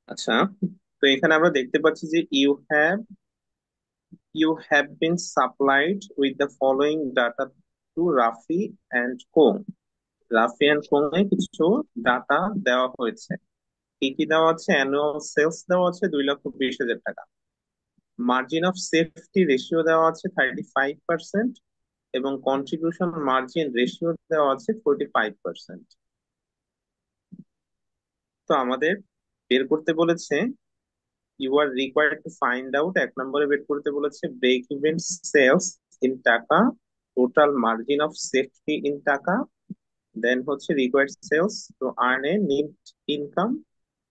আচ্ছা, তো এখানে আমরা দেখতে পাচ্ছি যে you have been supplied with the following data to Rafi and co. Rafi and co এ কিছু ডাটা দেওয়া হয়েছে। কি কি দেওয়া আছে? অ্যানুয়াল সেলস দেওয়া আছে 2,20,000 টাকা। মার্জিন অফ সেফটি রেশিও দেওয়া আছে 35%, এবং কন্ট্রিবিউশন মার্জিন রেশিও দেওয়া আছে 45%। তো আমাদের বের করতে বলেছে, you are required to find out, এক নম্বরে বের করতে বলেছে break even sales in taka, total margin of safety in taka, then হচ্ছে required sales to earn a net income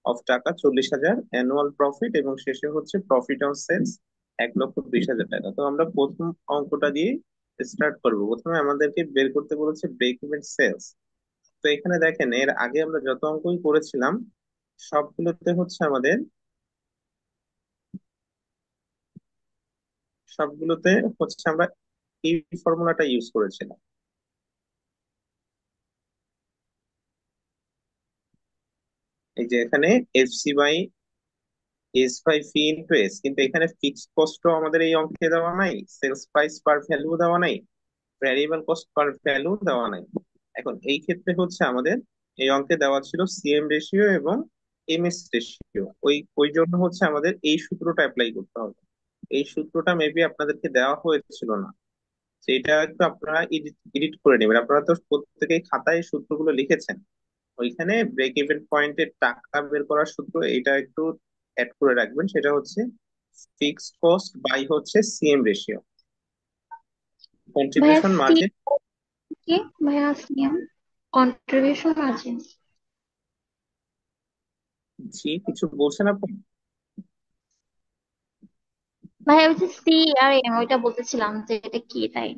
of taka 40,000, annual profit, এবং শেষে হচ্ছে প্রফিট অন সেলস 1,20,000 টাকা। তো আমরা প্রথম অঙ্কটা দিয়ে স্টার্ট করবো। প্রথমে আমাদেরকে বের করতে বলেছে ব্রেক ইভেন সেলস। তো এখানে দেখেন, এর আগে আমরা যত অঙ্কই করেছিলাম সবগুলোতে হচ্ছে আমরা এই ফর্মুলাটা ইউজ করেছিলাম। এই যে এখানে FC by S by phi into S, কিন্তু এখানে ফিক্সড কস্টও আমাদের এই অঙ্কে দেওয়া নাই, সেলস প্রাইস পার ভ্যালু দেওয়া নাই, ভ্যারিয়েবল কস্ট পার ভ্যালু দেওয়া নাই। এখন এই ক্ষেত্রে হচ্ছে আমাদের এই অঙ্কে দেওয়া ছিল সিএম রেশিও এবং এমএস রেশিও। ওই ওই জন্য হচ্ছে আমাদের এই সূত্রটা অ্যাপ্লাই করতে হবে। এই সূত্রটা মেবি আপনাদেরকে দেওয়া হয়েছিল না, সেটা একটু আপনারা এডিট করে নেবেন। আপনারা তো প্রত্যেকেই খাতায় এই সূত্রগুলো লিখেছেন, ওইখানে ব্রেক ইভেন পয়েন্টের টাকা বের করার সূত্র এটা একটু অ্যাড করে রাখবেন। সেটা হচ্ছে ফিক্সড কস্ট বাই হচ্ছে সিএম রেশিও, ভাইয়া কন্ট্রিবিউশন সি মার্জিন। কি? ভাইয়া সিএম কন্ট্রিবিউশন মার্জিন। জি, কিছু বলছেন আপনি? ভাইয়া ওই যে সি আর এম ওইটা বলতেছিলাম যে এটা কি তাই।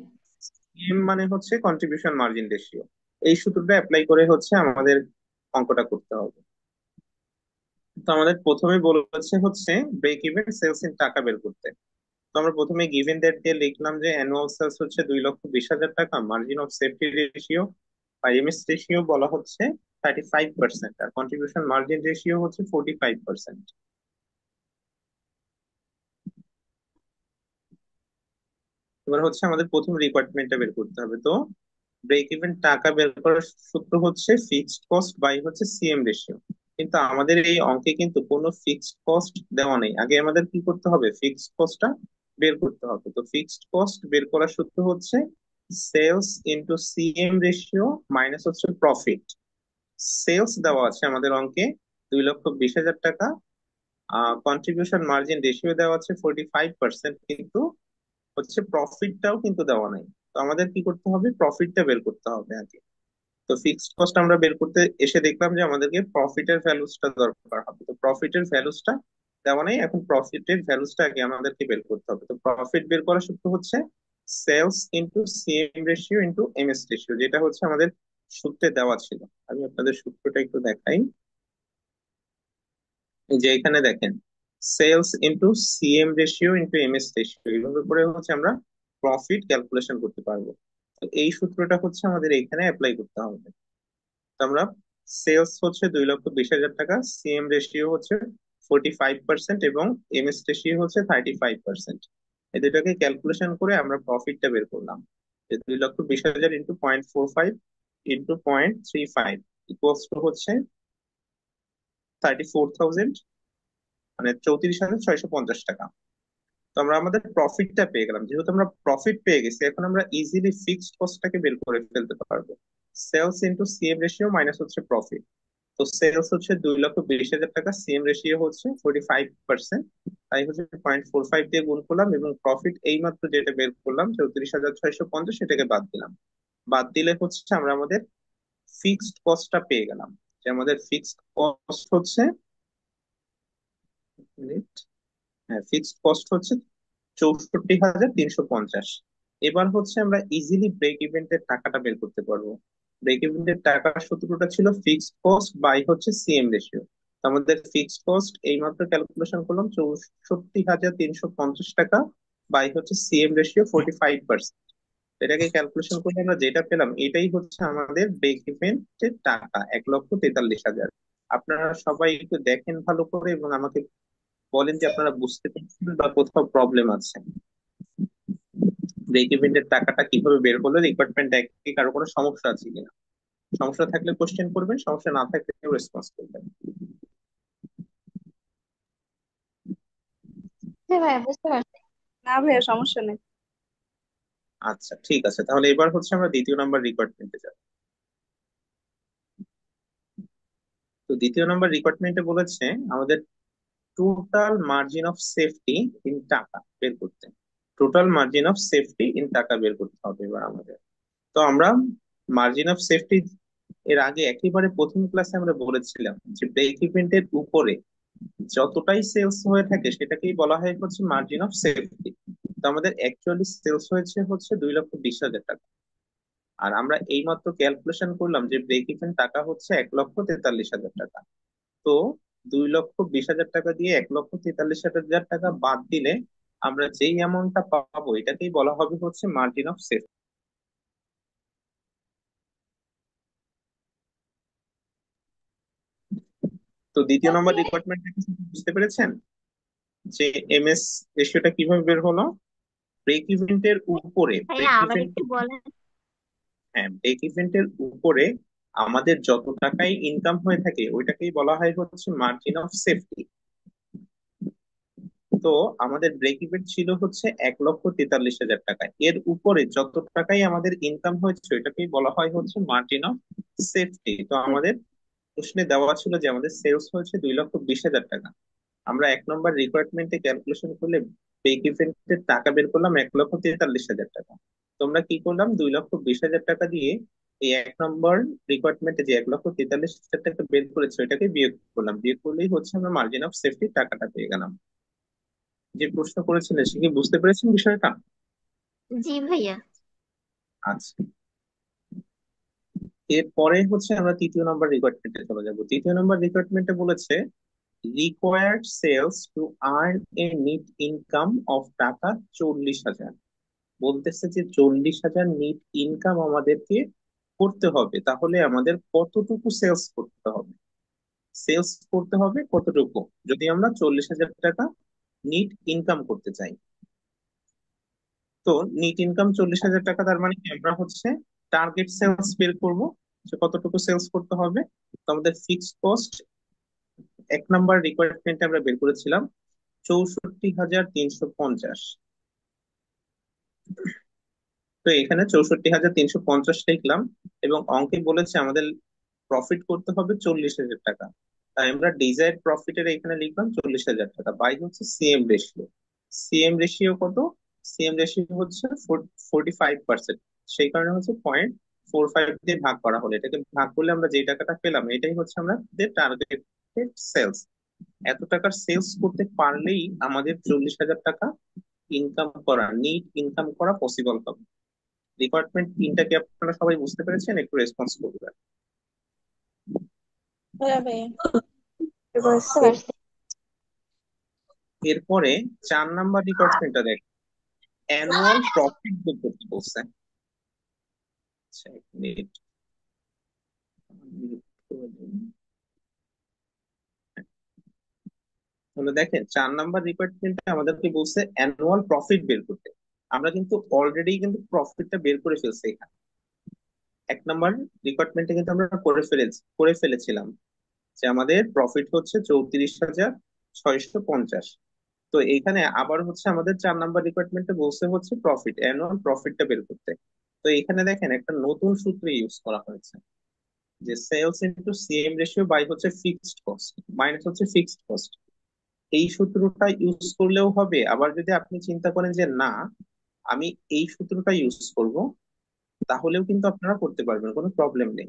সিএম মানে হচ্ছে কন্ট্রিবিউশন মার্জিন রেশিও। এই সূত্রটা অ্যাপ্লাই করে হচ্ছে আমাদের অঙ্কটা করতে হবে। তো আমাদের প্রথমে বলেছে হচ্ছে ব্রেক ইভেন সেলস ইন টাকা বের করতে। তো আমরা প্রথমে গিভেন দ্যাট দিয়ে লিখলাম যে অ্যানুয়াল সেলস হচ্ছে 2,20,000 টাকা, মার্জিন অফ সেফটি রেশিও বা এমএস রেশিও বলা হচ্ছে 35%, আর কন্ট্রিবিউশন মার্জিন রেশিও হচ্ছে 45%। এবার হচ্ছে আমাদের প্রথম রিকোয়ারমেন্টটা বের করতে হবে। তো ব্রেক ইভেন টাকা বের করার সূত্র হচ্ছে ফিক্সড কস্ট বাই হচ্ছে সিএম রেশিও। কিন্তু আমাদের এই অঙ্কে কিন্তু কোনো ফিক্সড কস্ট দেওয়া নেই। আগে আমাদের কি করতে হবে? ফিক্সড কস্টটা বের করতে হবে। তো ফিক্সড কস্ট বের করার সূত্র হচ্ছে sales into CM ratio minus হচ্ছে প্রফিট। সেলস দেওয়া আছে আমাদের অঙ্কে 2,20,000 টাকা, কন্ট্রিবিউশন মার্জিন রেশিও দেওয়া আছে 45%, কিন্তু হচ্ছে প্রফিটটাও কিন্তু দেওয়া নাই। তো আমাদের কি করতে হবে? প্রফিটটা বের করতে হবে আগে। তো ফিক্সড কস্ট আমরা বের করতে এসে দেখলাম যে আমাদেরকে প্রফিটের ভ্যালুসটা দরকার হবে। তো প্রফিটের ভ্যালুসটা দেওয়া নেই, এখন প্রফিটের ভ্যালুসটা আগে আমাদেরকে বের করতে হবে। তো প্রফিট বের করার সূত্র হচ্ছে sales into CM ratio into MS ratio, যেটা হচ্ছে আমাদের সূত্রে দেওয়া ছিল। আমি আপনাদের সূত্রটা একটু দেখাই। এই যে এখানে দেখেন, sales into CM ratio into MS ratio, এইভাবে করে হচ্ছে আমরা প্রফিট ক্যালকুলেশন করতে পারবো। তো এই সূত্রটা হচ্ছে আমাদের এখানে অ্যাপ্লাই করতে হবে। তো আমরা সেলস হচ্ছে 2,20,000 টাকা, সিএম রেশিও হচ্ছে 45%, এবং এমএস রেশিও হচ্ছে 35%। এই দুটাকে ক্যালকুলেশন করে আমরা প্রফিটটা বের করলাম যে 2,20,000 ইন্টু 0.45 ইন্টু 0.35 ইকুয়ালস টু হচ্ছে 34,000, মানে 34,650 টাকা। তো আমরা আমাদের প্রফিটটা পেয়ে গেলাম। যেহেতু আমরা প্রফিট পেয়ে গেছি, এখন আমরা ইজিলি ফিক্সড কস্টটাকে বের করে ফেলতে পারবো। Sales into CM ratio minus হচ্ছে প্রফিট। তো সেলস হচ্ছে 2,20,000 টাকা, সিএম রেশিও হচ্ছে 45%, তাই হচ্ছে 0.45 দিয়ে গুণ করলাম, এবং প্রফিট এই মাত্র যেটা বের করলাম 34,650, সেটাকে বাদ দিলাম। বাদ দিলে হচ্ছে আমরা আমাদের ফিক্সড কস্টটা পেয়ে গেলাম। যে আমাদের ফিক্সড কস্ট হচ্ছে, মিনিট, হ্যাঁ, ফিক্সড কস্ট হচ্ছে 64,350। এবার হচ্ছে আমরা ইজিলি ব্রেক ইভেন্টের টাকাটা বের করতে পারবো। ব্রেক ইভেন্টের টাকার সূত্রটা ছিল ফিক্সড কস্ট বাই হচ্ছে সিএম রেশিও। আমাদের ফিক্সড কস্ট এই মাত্র ক্যালকুলেশন করলাম 64,350 টাকা, বাই হচ্ছে সিএম রেশিও 45%। এটাকে ক্যালকুলেশন করে আমরা যেটা পেলাম এটাই হচ্ছে আমাদের ব্রেক ইভেন্টের টাকা, 1,43,000। আপনারা সবাই একটু দেখেন ভালো করে এবং আমাকে বলেন যে আপনারা বুঝতে পারছেন বা কোথাও প্রবলেম আছে। ব্রেক ইভেন্টের টাকাটা কিভাবে বের হলো, রিকোয়ারমেন্ট একই, কারো কোনো সমস্যা আছে কিনা। সমস্যা থাকলে কোশ্চেন করবেন, সমস্যা না থাকলে রেসপন্স করবেন। হ্যাঁ ভাইয়া, বুঝতে পারছি। না ভাইয়া, সমস্যা নেই। আচ্ছা ঠিক আছে, তাহলে এবার হচ্ছে আমরা দ্বিতীয় নাম্বার রিকোয়ারমেন্টে যাব। তো দ্বিতীয় নাম্বার রিকোয়ারমেন্টে বলেছে আমাদের total margin of safety in টাকা বের করতে। Total margin of safety in টাকা বের করতে হবে এবার আমাদের। তো আমরা মার্জিন অফ সেফটি এর আগে একেবারে প্রথম ক্লাসে আমরা বলেছিলাম যে ব্রেক ইভেন্টের উপরে যতটাই সেলস হয়ে থাকে সেটাকেই বলা হয় হচ্ছে মার্জিন অফ সেফটি। তো আমাদের অ্যাকচুয়ালি সেলস হয়েছে হচ্ছে 2,20,000 টাকা। আর আমরা এইমাত্র ক্যালকুলেশন করলাম যে ব্রেক ইভেন টাকা হচ্ছে 1,43,000 টাকা। তো 2,20,000 টাকা দিয়ে 1,43,000 টাকা বাদ দিলে আমরা যেই অ্যামাউন্টটা পাবো এটাকেই বলা হবে হচ্ছে মার্জিন অফ সেফটি। তো দ্বিতীয় নম্বর তাহলে রিকোয়ারমেন্ট বুঝতে পেরেছেন যে এমএস রেশিওটা কিভাবে বের হলো। ব্রেক ইভেন্টের উপরে ভাইয়া ব্রেক আবার ইভেন্ট একটু বলেন। হ্যাঁ, ব্রেক ইভেন্টের উপরে আমাদের যত টাকাই ইনকাম হয়ে থাকে ওইটাকেই বলা হয় হচ্ছে মার্জিন অফ সেফটি। তো আমাদের ব্রেক ইভেন ছিল হচ্ছে 1,43,000 টাকা, এর উপরে যত টাকাই আমাদের ইনকাম হয়েছে ওইটাকেই বলা হয় হচ্ছে মার্জিন অফ সেফটি। তো আমাদের প্রশ্নে দেওয়া ছিল যে আমাদের সেলস হয়েছে 2,20,000 টাকা। আমরা 1 নম্বর রিকোয়ারমেন্টে ক্যালকুলেশন করলে ব্রেক ইভেন্টের টাকা বের করলাম 1,43,000 টাকা। তোমরা কি করলাম, 2,20,000 টাকা দিয়ে এই 1 নম্বর রিকোয়ারমেন্টে যে 1,43,000 টাকা বের করেছে ওইটাকে বিয়োগ করলাম, বিয়োগ করলেই হচ্ছে আমরা মার্জিন অফ সেফটি টাকাটা পেয়ে গেলাম। যে প্রশ্ন করেছিলেন সে কি বুঝতে পেরেছেন বিষয়টা? জি ভাইয়া। আচ্ছা, এরপরে হচ্ছে আমরা তৃতীয় নম্বর রিকোয়ারমেন্টে চলে যাব। তৃতীয় নম্বর রিকোয়ারমেন্টে বলেছে required sales to earn a net income of taka 40,000। বলতেছে যে 40,000 নিট ইনকাম আমাদেরকে করতে হবে, তাহলে আমাদের কতটুকু সেলস করতে হবে। সেলস করতে হবে কতটুকু যদি আমরা 40,000 টাকা নিট ইনকাম করতে চাই। তো নিট ইনকাম 40,000 টাকা, তার মানে কি আমরা হচ্ছে টার্গেট সেলস বের করব যে কতটুকু সেলস করতে হবে। তো আমাদের ফিক্সড কস্ট 1 নম্বর রিকোয়ারমেন্টে আমরা বের করেছিলাম 64,350। তো এখানে 64,350 লিখলাম এবং অঙ্কে বলেছে আমাদের প্রফিট করতে হবে 40,000 টাকা। তাই আমরা ডিজায়ার্ড প্রফিটের এখানে লিখলাম 40,000 টাকা বাই হচ্ছে সিএম রেশিও। সিএম রেশিও কত? সিএম রেশিও হচ্ছে 45%। সেই কারণে হচ্ছে 0.45 দিয়ে ভাগ করা হলো, এটাকে ভাগ করলে আমরা যে টাকাটা পেলাম এটাই হচ্ছে আমাদের টার্গেটেড সেলস। এত টাকার সেলস করতে পারলেই আমাদের 40,000 টাকা ইনকাম করা, নিট ইনকাম করা পসিবল হবে। ডিপার্টমেন্ট তিনটাকে আপনারা সবাই বুঝতে পেরেছেন, একটু রেসপন্স করবেন। হ্যাঁ ভাইয়া, বুঝতে বুঝতে পারছি। পারছি। এরপরে 4 নাম্বার রিকোয়ারমেন্টটা দেখ, অ্যানুয়াল প্রফিট বের করতে বলছে। আচ্ছা, এক মিনিট। তাহলে দেখেন 4 নাম্বার রিকোয়ারমেন্টে আমাদেরকে বলছে অ্যানুয়াল প্রফিট বের করতে। আমরা কিন্তু অলরেডি কিন্তু প্রফিটটা বের করে ফেলছি এখানে। 1 নম্বর রিকোয়ারমেন্টে কিন্তু আমরা করে ফেলেছিলাম যে আমাদের প্রফিট হচ্ছে 34,650। তো এইখানে আবার হচ্ছে আমাদের 4 নাম্বার রিকোয়ারমেন্টে বলছে হচ্ছে প্রফিট, অ্যানুয়াল প্রফিটটা বের করতে। তো এখানে দেখেন একটা নতুন সূত্র ইউজ করা হয়েছে যে sales into CM ratio by হচ্ছে ফিক্সড কস্ট মাইনাস হচ্ছে ফিক্সড কস্ট। এই সূত্রটা ইউজ করলেও হবে, আবার যদি আপনি চিন্তা করেন যে না আমি এই সূত্রটা ইউজ করব তাহলেও কিন্তু আপনারা করতে পারবেন, কোনো প্রবলেম নেই।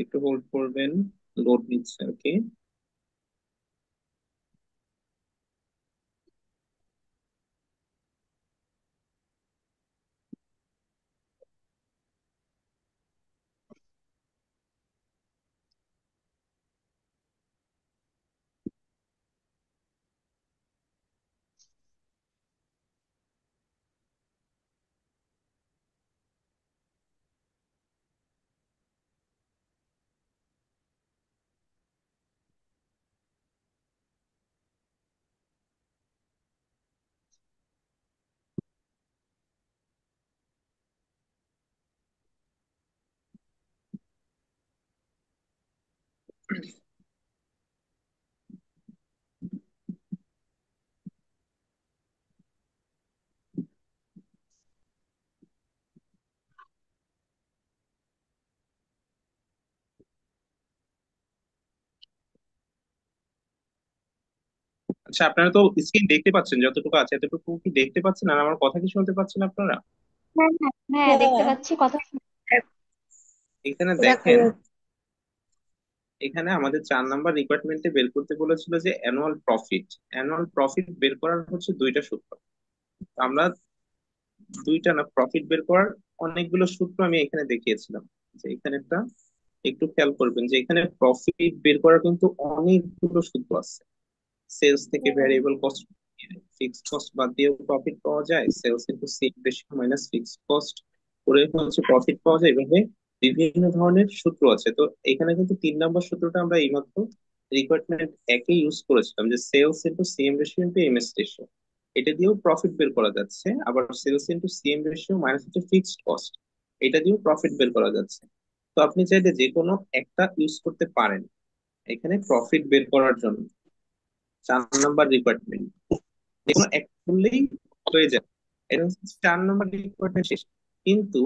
একটু হোল্ড করবেন, লোড নিচ্ছে আর কি। আচ্ছা, আপনারা তো স্ক্রিন দেখতে পাচ্ছেন, যতটুকু আছে এতটুকু কি দেখতে পাচ্ছেন, আর আমার কথা কি শুনতে পাচ্ছেন আপনারা? হ্যাঁ হ্যাঁ হ্যাঁ, হ্যাঁ দেখতে ভাইয়া। পাচ্ছি কথা এখানে দেখা দেখেন, যাচ্ছে। এখানে আমাদের 4 নাম্বার রিকোয়ারমেন্টে বের করতে বলেছিল যে অ্যানুয়াল প্রফিট। অ্যানুয়াল প্রফিট বের করার হচ্ছে দুইটা সূত্র। তো আমরা দুইটা না, প্রফিট বের করার অনেকগুলো সূত্র আমি এখানে দেখিয়েছিলাম। যে এখানে একটা, একটু খেয়াল করবেন যে এখানে প্রফিট বের করার কিন্তু অনেকগুলো সূত্র আছে। সেলস থেকে হুম। ভ্যারিয়েবল কস্ট, ফিক্সড কস্ট বাদ দিয়েও প্রফিট পাওয়া যায়, sales into CM ratio minus fixed cost করে হচ্ছে প্রফিট পাওয়া যায়। এভাবে বিভিন্ন ধরনের সূত্র আছে। তো এখানে কিন্তু 3 নাম্বার সূত্রটা আমরা এইমাত্র রিকোয়ারমেন্ট একে ইউজ করেছিলাম, যে sales into CM ratio into MS ratio. এটা দিয়েও প্রফিট বের করা যাচ্ছে। আবার sales into CM ratio minus হচ্ছে ফিক্সড কস্ট, এটা দিয়েও প্রফিট বের করা যাচ্ছে। তো আপনি চাইলে যে কোনো একটা ইউজ করতে পারেন এখানে প্রফিট বের করার জন্য। 4 নাম্বার রিকোয়ারমেন্ট যেকোনো এক করলেই হয়ে যায়। এটা হচ্ছে 4 নাম্বার রিকোয়ারমেন্ট শেষ। কিন্তু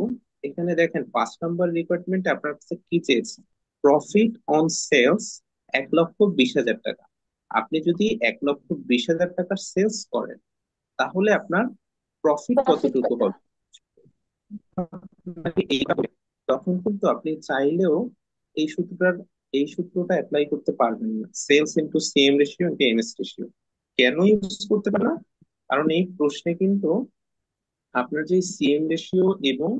এখানে দেখেন 5 নাম্বার রিকোয়ারমেন্টে আপনার কাছে কি চেয়েছে? প্রফিট অন সেলস 1,20,000 টাকা। আপনি যদি 1,20,000 টাকার সেলস করেন তাহলে আপনার প্রফিট প্রফিট কতটুকু কত? হবে? আপনাকে এইভাবে, তখন কিন্তু আপনি চাইলেও এই সূত্রটার এই সূত্রটা অ্যাপ্লাই করতে পারবেন না, sales into CM ratio into MS ratio. কেন ইউজ করতে পারেন না? কারণ এই প্রশ্নে কিন্তু আপনার যে সিএম রেশিও এবং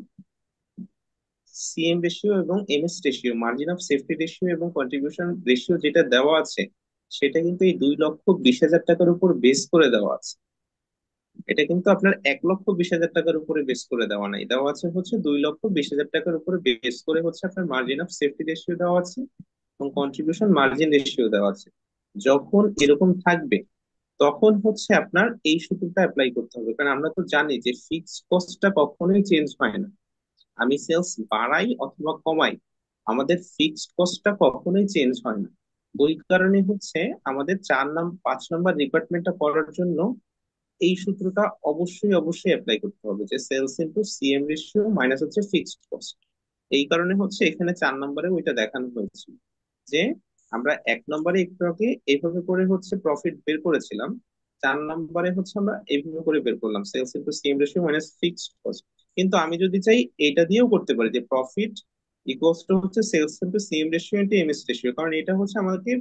MS ratio, margin of safety ratio এবং কন্ট্রিবিউশন রেশিও যেটা দেওয়া আছে, সেটা কিন্তু এই 2,20,000 টাকার উপর বেস করে দেওয়া আছে। এটা কিন্তু আপনার 1,20,000 টাকার উপরে বেস করে দেওয়া নাই, দেওয়া আছে হচ্ছে 2,20,000 টাকার উপরে বেস করে হচ্ছে আপনার মার্জিন অফ সেফটি রেশিও দেওয়া আছে এবং কন্ট্রিবিউশন মার্জিন রেশিও দেওয়া আছে। যখন এরকম থাকবে তখন হচ্ছে আপনার এই সূত্রটা অ্যাপ্লাই করতে হবে। কারণ আমরা তো জানি যে ফিক্সড কস্টটা কখনোই চেঞ্জ হয় না। আমি সেলস বাড়াই অথবা কমাই, আমাদের ফিক্সড কস্টটা কখনোই চেঞ্জ হয় না। ওই কারণে হচ্ছে আমাদের 5 নাম্বার রিকোয়ারমেন্টটা করার জন্য এই সূত্রটা অবশ্যই অবশ্যই অ্যাপ্লাই করতে হবে, যে sales into CM ratio minus হচ্ছে ফিক্সড কস্ট। এই কারণে হচ্ছে এখানে 4 নম্বরে ওইটা দেখানো হয়েছে, যে আমরা 1 নম্বরে একটু আগে এইভাবে করে হচ্ছে প্রফিট বের করেছিলাম, 4 নম্বরে হচ্ছে আমরা এইভাবে করে বের করলাম, sales into CM ratio minus fixed cost. কিন্তু আমি যদি চাই এটা দিয়েও করতে পারি, যে প্রফিট ইকুয়ালস টু হচ্ছে sales into CM ratio into MS ratio, কারণ এটা হচ্ছে আমাকে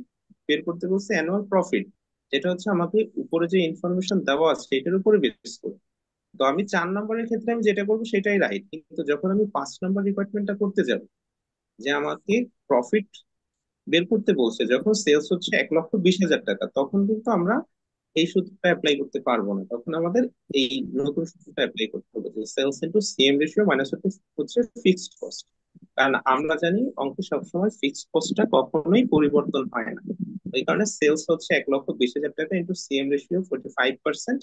বের করতে বলছে অ্যানুয়াল প্রফিট, যেটা হচ্ছে আমাকে উপরে যে ইনফরমেশন দেওয়া আছে এটার উপরে বেস করে। তো আমি 4 নম্বরের ক্ষেত্রে আমি যেটা করবো সেটাই রাইট, কিন্তু যখন আমি 5 নম্বর রিকোয়ারমেন্টটা করতে যাব, যে আমাকে প্রফিট বের করতে বলছে যখন সেলস হচ্ছে 1,20,000 টাকা, তখন কিন্তু আমরা এই সূত্রটা অ্যাপ্লাই করতে পারবো না। তখন আমাদের এই নতুন সূত্রটা অ্যাপ্লাই করতে হবে, যে sales into CM ratio minus হচ্ছে ফিক্সড কস্ট। কারণ আমরা জানি অঙ্কে সবসময় ফিক্সড কস্টটা কখনোই পরিবর্তন হয় না। এই কারণে সেলস হচ্ছে 1,20,000 টাকা ইন্টু সিএম রেশিও 45%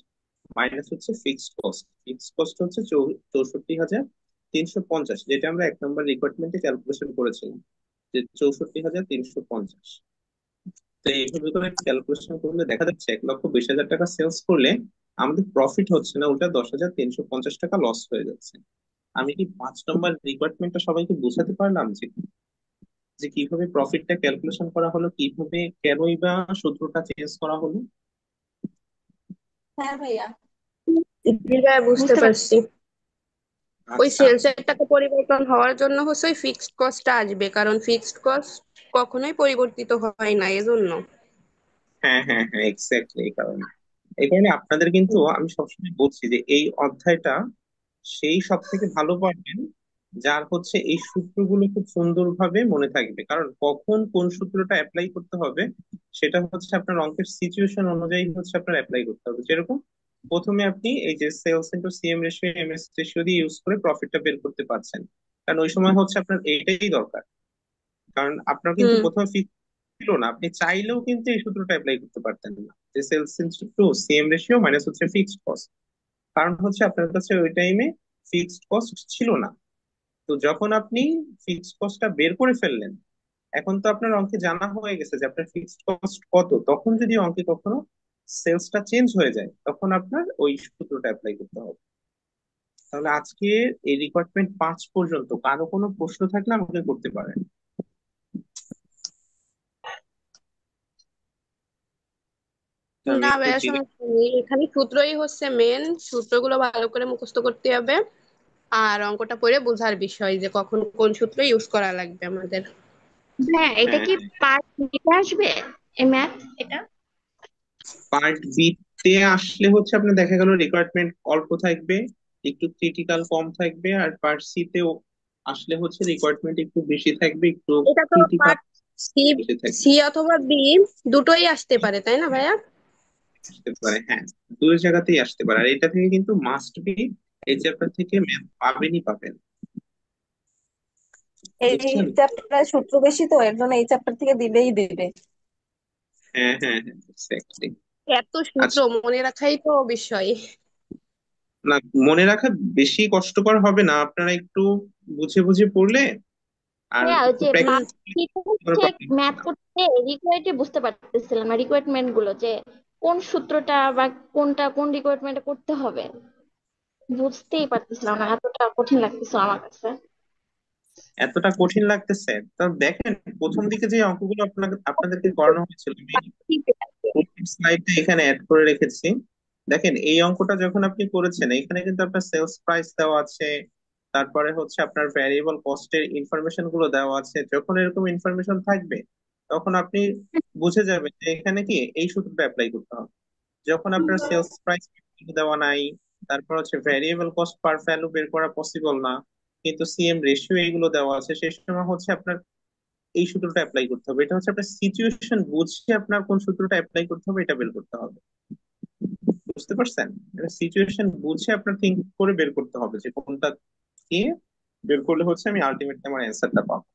মাইনাস হচ্ছে ফিক্সড কস্ট। ফিক্সড কস্ট হচ্ছে 64,350, যেটা আমরা 1 নম্বর রিকোয়ারমেন্টে ক্যালকুলেশন করেছিলাম, যে 64,350। তো এইভাবে করে ক্যালকুলেশন করলে দেখা যাচ্ছে 1,20,000 টাকা সেলস করলে আমাদের প্রফিট হচ্ছে না, ওটা 10,350 টাকা লস হয়ে যাচ্ছে। আমি কি 5 নম্বর রিকোয়ারমেন্টটা সবাইকে বোঝাতে পারলাম, যে যে কিভাবে প্রফিটটা ক্যালকুলেশন করা হলো, কিভাবে কেনই বা সূত্রটা চেঞ্জ করা হলো? হ্যাঁ ভাইয়া। জি ভাইয়া, বুঝতে বুঝতে পারছি। পারছি। ওই আচ্ছা। সেলসের টাকা পরিবর্তন হওয়ার জন্য হচ্ছে ওই ফিক্সড কস্টটা আসবে, কারণ ফিক্সড কস্ট কখনোই পরিবর্তিত হয় না এজন্য। হ্যাঁ হ্যাঁ হ্যাঁ, এক্স্যাক্টলি এই কারণে আপনাদের কিন্তু আমি সবসময় বলছি যে এই অধ্যায়টা সেই সব থেকে ভালো পারবেন যার হচ্ছে এই সূত্রগুলো খুব সুন্দরভাবে মনে থাকবে, কারণ কখন কোন সূত্রটা অ্যাপ্লাই করতে হবে সেটা হচ্ছে আপনার অঙ্কের সিচুয়েশন অনুযায়ী হচ্ছে আপনার অ্যাপ্লাই করতে হবে। যেরকম প্রথমে আপনি এই যে sales into CM ratio MS ratio দিয়ে ইউজ করে প্রফিটটা বের করতে পারছেন, কারণ ওই সময় হচ্ছে আপনার এইটাই দরকার। কারণ আপনার কিন্তু হুম। প্রথমে ফিক্স ছিল না, আপনি চাইলেও কিন্তু এই সূত্রটা অ্যাপ্লাই করতে পারতেন না, যে sales into CM ratio minus হচ্ছে ফিক্সড কস্ট। কারণ হচ্ছে আপনার কাছে ওই টাইমে ফিক্সড কস্ট ছিল না। তো যখন আপনি ফিক্সড কস্টটা বের করে ফেললেন, এখন তো আপনার অঙ্কে জানা হয়ে গেছে যে আপনার ফিক্সড কস্ট কত, তখন যদি অঙ্কে কখনো সেলসটা চেঞ্জ হয়ে যায় তখন আপনার ওই সূত্রটা অ্যাপ্লাই করতে হবে। তাহলে আজকে এই রিকোয়ারমেন্ট 5 পর্যন্ত কারো কোনো প্রশ্ন থাকলে আমাকে করতে পারেন। তো আমি না একটু ভাইয়া, জিজ্ঞেস। সমস্যা নেই, এখানে সূত্রই হচ্ছে মেন। সূত্রগুলো ভালো করে মুখস্থ করতে হবে, আর অঙ্কটা পড়ে বোঝার বিষয় যে কখন কোন সূত্র ইউজ করা লাগবে আমাদের। হ্যাঁ, এটা হ্যাঁ কি হ্যাঁ, পার্ট বিতে আসবে এই ম্যাথ এটা? পার্ট বি তে আসলে হচ্ছে আপনার দেখা গেল রিকোয়ারমেন্ট অল্প থাকবে, একটু ক্রিটিক্যাল কম থাকবে, আর পার্ট সি তেও আসলে হচ্ছে রিকোয়ারমেন্ট একটু বেশি থাকবে, একটু এটা তো ক্রিটিক্যাল পার্ট সি, বেশি থাকবে। সি অথবা বি দুটোই আসতে পারে, তাই না ভাইয়া? আসতে পারে, হ্যাঁ, দুই জায়গাতেই আসতে পারে। আর এটা থেকে কিন্তু মাস্ট বি এই চ্যাপ্টার থেকে ম্যাথ পাবেনই পাবেন। এই বুঝছেন? চ্যাপ্টারে সূত্র বেশি তো এর জন্য এই চ্যাপ্টার থেকে দিবেই দিবে। হ্যাঁ হ্যাঁ হ্যাঁ, এক্স্যাক্টলি। এত সূত্র আচ্ছা, মনে রাখাই তো বিষয়। না, মনে রাখা বেশি কষ্টকর হবে না, আপনারা একটু বুঝে বুঝে পড়লে আর হ্যাঁ, ওই একটু যে হুম। প্র্যাকটিস হচ্ছে প্রবলেম হবে ম্যাথ না। করতে রিকোয়ারটি বুঝতে পারতেছিলাম না, রিকোয়ারমেন্ট গুলো যে কোন সূত্রটা বা কোনটা কোন রিকোয়ারমেন্ট করতে হবে বুঝতেই পারতেছিলাম না, এতটা কঠিন লাগতেছিল আমার কাছে। এতটা কঠিন লাগতেছে? তা দেখেন, প্রথম দিকে যে অঙ্কগুলো আপনাদেরকে করানো হয়েছিল আমি প্রথম স্লাইডে এখানে অ্যাড করে রেখেছি। দেখেন এই অঙ্কটা যখন আপনি করেছেন এখানে কিন্তু আপনার সেলস প্রাইস দেওয়া আছে, তারপরে হচ্ছে আপনার ভ্যারিয়েবল কস্টের ইনফরমেশন গুলো দেওয়া আছে। যখন এরকম ইনফরমেশন থাকবে তখন আপনি বুঝে যাবেন যে এখানে কি এই সূত্রটা অ্যাপ্লাই করতে হবে। যখন আপনার সেলস প্রাইস দেওয়া নাই, তারপর হচ্ছে ভ্যারিয়েবল কস্ট পার ভ্যালু বের করা পসিবল না, কিন্তু সিএম রেশিও এগুলো দেওয়া আছে, সেই সময় হচ্ছে আপনার এই সূত্রটা অ্যাপ্লাই করতে হবে। এটা হচ্ছে আপনার সিচুয়েশন বুঝে আপনার কোন সূত্রটা অ্যাপ্লাই করতে হবে এটা বের করতে হবে। বুঝতে পারছেন? এটা সিচুয়েশন বুঝে আপনার থিঙ্ক করে বের করতে হবে যে কোনটা কি বের করলে হচ্ছে আমি আলটিমেটলি আমার অ্যান্সারটা পাবো।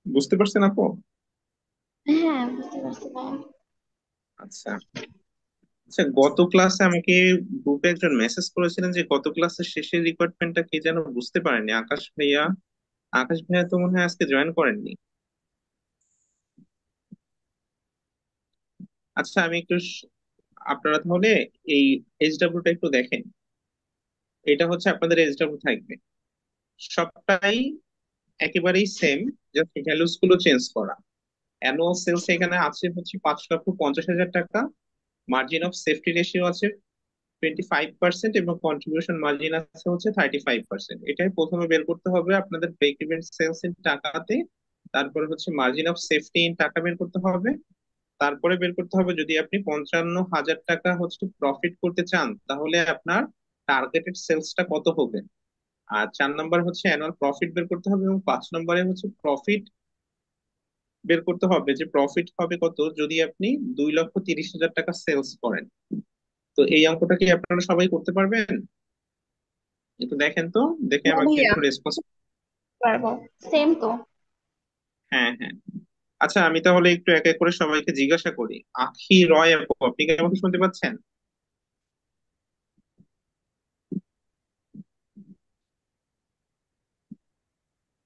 বুঝতে পারছেন আপু? হ্যাঁ, বুঝতে পারছি ভাইয়া। আচ্ছা। আচ্ছা, গত ক্লাসে আমাকে গ্রুপে একজন মেসেজ করেছিলেন যে গত ক্লাসের শেষের রিকোয়ারমেন্টটা কি যেন বুঝতে পারেনি, আকাশ ভাইয়া। আকাশ ভাইয়া তো মনে হয় আজকে জয়েন করেননি। আচ্ছা, আমি একটু আপনারা তাহলে এই এইচডব্লিউটা একটু দেখেন। এটা হচ্ছে আপনাদের এইচডব্লিউ থাকবে সবটাই একেবারেই সেম, জাস্ট ভ্যালুস গুলো চেঞ্জ করা। অ্যানুয়াল সেলস এখানে আছে হচ্ছে 5,50,000 টাকা, মার্জিন অফ সেফটি রেশিও আছে 25% এবং কন্ট্রিবিউশন মার্জিন আছে হচ্ছে 35%। এটাই প্রথমে বের করতে হবে আপনাদের ব্রেক ইভেন সেলস ইন টাকাতে, তারপরে হচ্ছে মার্জিন অফ সেফটি ইন টাকা বের করতে হবে, তারপরে বের করতে হবে যদি আপনি 55,000 টাকা হচ্ছে প্রফিট করতে চান তাহলে আপনার টার্গেটেড সেলসটা কত হবে। আর 4 নম্বরে হচ্ছে অ্যানুয়াল প্রফিট বের করতে হবে, এবং 5 নম্বরে হচ্ছে প্রফিট বের করতে হবে যে প্রফিট হবে কত যদি আপনি 2,30,000 টাকা সেলস করেন। তো এই অঙ্কটা কি আপনারা সবাই করতে পারবেন? একটু দেখেন তো, দেখে হ্যাঁ আমাকে ভাইয়া, একটু রেসপন্স। পারবো, সেম তো। হ্যাঁ হ্যাঁ। আচ্ছা, আমি তাহলে একটু এক এক করে সবাইকে জিজ্ঞাসা করি। আখি রয় আপু, আপনি কি আমাকে শুনতে পাচ্ছেন?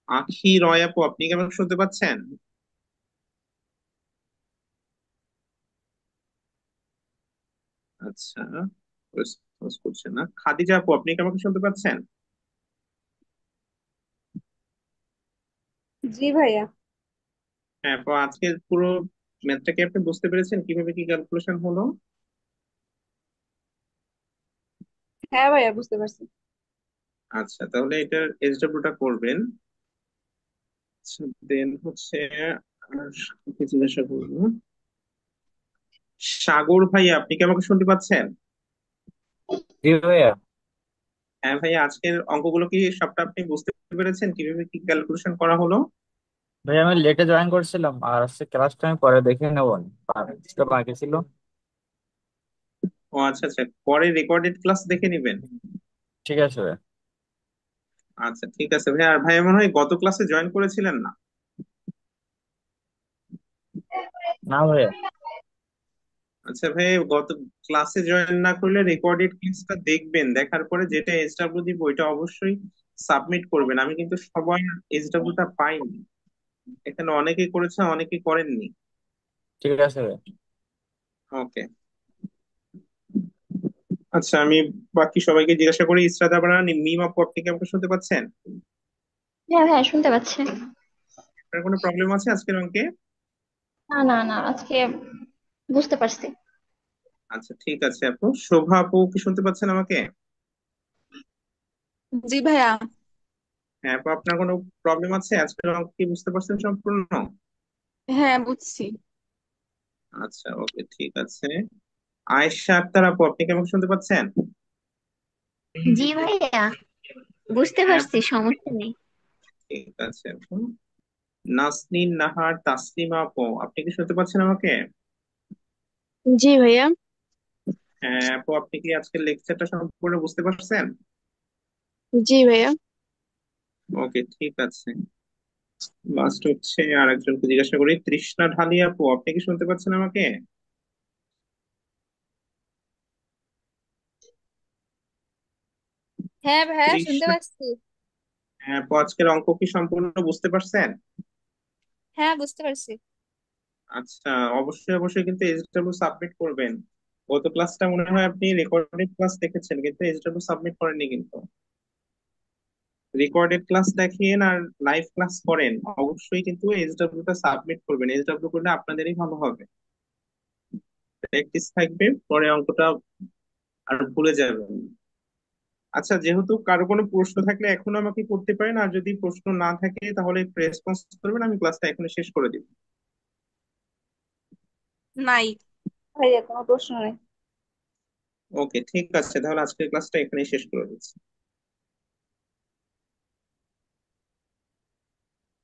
আখি রয় আপু, আপনি কি আমাকে শুনতে পাচ্ছেন? আচ্ছা, রেসপন্স করছেন না। খাদিজা আপু, আপনি কি আমাকে শুনতে পাচ্ছেন? জি ভাইয়া। হ্যাঁ আপু, আজকে পুরো ম্যাথটা কি আপনি বুঝতে পেরেছেন কিভাবে কি ক্যালকুলেশন হলো? হ্যাঁ ভাইয়া বুঝতে পারছি। আচ্ছা, তাহলে এটার এসডব্লিউটা করবেন। দেন হচ্ছে আর কাকে জিজ্ঞাসা করবো। সাগর ভাই, আপনি কি আমাকে শুনতে পাচ্ছেন? জি ভাইয়া। হ্যাঁ ভাই, আজকের অঙ্কগুলো কি সবটা আপনি বুঝতে পেরেছেন, কিভাবে কি ক্যালকুলেশন করা হলো? ভাইয়া আমি লেটে জয়েন করছিলাম, আর আজকে ক্লাসটা আমি পরে দেখে নেবো। তো বাকি ছিল। ও আচ্ছা আচ্ছা, পরে রেকর্ডেড ক্লাস দেখে নিবেন। ঠিক আছে ভাইয়া। আচ্ছা ঠিক আছে ভাই। আর ভাই মনে হয় গত ক্লাসে জয়েন করেছিলেন না? না ভাইয়া। আচ্ছা ভাই, গত ক্লাসে জয়েন না করলে রেকর্ডেড ক্লাসটা দেখবেন, দেখার পরে যেটা এসডব্লিউ দিব ওইটা অবশ্যই সাবমিট করবেন। আমি কিন্তু সবাই এসডব্লিউটা পাইনি, এখানে অনেকেই করেছে অনেকেই করেননি। ঠিক আছে ভাইয়া। ওকে। আচ্ছা, আমি বাকি সবাইকে জিজ্ঞাসা করি। ইসরাত আবার মিম আপু, আপনি কি আমাকে শুনতে পাচ্ছেন? হ্যাঁ হ্যাঁ, শুনতে পাচ্ছি। আপনার কোনো প্রবলেম আছে আজকের অঙ্কে? না না না, আজকে বুঝতে পারছি। আচ্ছা ঠিক আছে আপু। শোভা আপু কি শুনতে পাচ্ছেন আমাকে? জি ভাইয়া। হ্যাঁ আপু, আপনার কোনো প্রবলেম আছে আজকের অঙ্ক কি বুঝতে পারছেন সম্পূর্ণ? হ্যাঁ বুঝছি। আচ্ছা ওকে ঠিক আছে। আয়েশা আক্তার আপু, আপনি কি আমাকে শুনতে পাচ্ছেন? জি ভাইয়া, বুঝতে হ্যাঁ পারছি, সমস্যা নেই। ঠিক আছে আপু। নাসরিন নাহার তাসলিমা আপু, আপনি কি শুনতে পাচ্ছেন আমাকে? জি ভাইয়া। হ্যাঁ আপু, আপনি কি আজকের লেকচারটা সম্পূর্ণ বুঝতে পারছেন? জি ভাইয়া। ওকে ঠিক আছে। লাস্ট হচ্ছে আর একজনকে জিজ্ঞাসা করি। তৃষ্ণা ঢালি আপু, আপনি কি শুনতে পাচ্ছেন আমাকে? হ্যাঁ ভাইয়া, শুনতে তৃষ্ণা, পাচ্ছি। হ্যাঁ আপু, আজকের অঙ্ক কি সম্পূর্ণ বুঝতে পারছেন? হ্যাঁ, বুঝতে পারছি। আচ্ছা, অবশ্যই অবশ্যই কিন্তু এসডব্লিউ সাবমিট করবেন। গত ক্লাসটা মনে হয় আপনি রেকর্ডেড ক্লাস দেখেছেন, কিন্তু এসডব্লিউ সাবমিট করেননি কিন্তু। রেকর্ডেড ক্লাস দেখেন আর লাইভ ক্লাস করেন, অবশ্যই কিন্তু এসডব্লিউ টা সাবমিট করবেন। এসডব্লিউ করলে আপনাদেরই ভালো হবে, প্র্যাকটিস থাকবে, পরে অঙ্কটা আর ভুলে যাবেন। আচ্ছা, যেহেতু কারো কোনো প্রশ্ন থাকলে এখনো আমাকে করতে পারেন, আর যদি প্রশ্ন না থাকে তাহলে রেসপন্স করবেন, আমি ক্লাসটা এখনই শেষ করে দিব। নাই ভাইয়া, কোনো প্রশ্ন নেই। ওকে ঠিক আছে, তাহলে আজকের ক্লাসটা এখানেই শেষ করে দিচ্ছি।